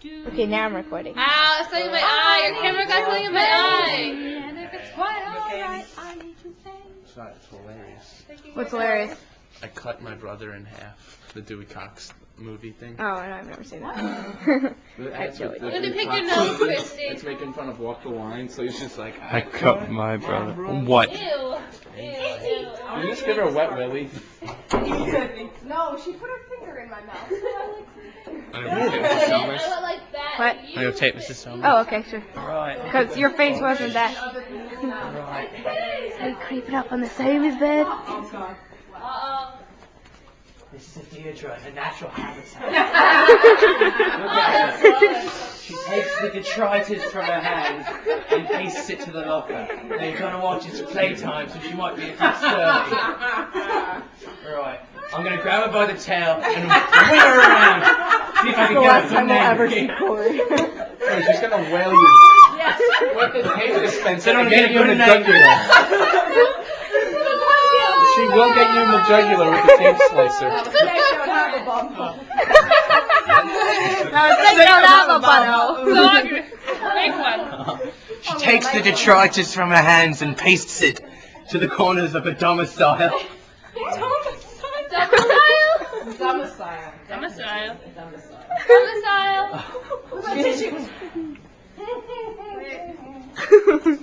Okay, now I'm recording. Ow, it's something in my eye. Your camera got something in my eye. It's hilarious. What's hilarious? I cut my brother in half. The Dewey Cox movie thing. Oh, no, I've never seen that. That's what Let me pick your nose, Christy. It's making fun of Walk the Line, so he's just like, I cut my brother. What? Ew. Can you just give her a wet willy? No, she put her finger in my mouth. I I went like that. What? go tape Mrs. Somers. Oh, okay, sure. Right. Because your face wasn't that. Right. Are you creeping up on the side of his bed? Uh-oh. This is a Deirdre, her natural habitat. She takes the detritus from her hand and pastes it to the locker. Now you've got to watch it's playtime, so she might be a bit sturdy. Right, I'm going to grab her by the tail and wheel her around. See if I can get her from there. She's gonna whale you. Yes. What the tape dispenser? Then I'm Get gonna you go in to the name. jugular. She will get you in the jugular with the tape slicer. Make one. She takes the detritus from her hands and pastes it to the corners of her domicile. Domicile. Domicile.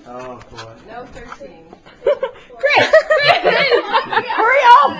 Oh boy. No 13. Chris! Hurry up!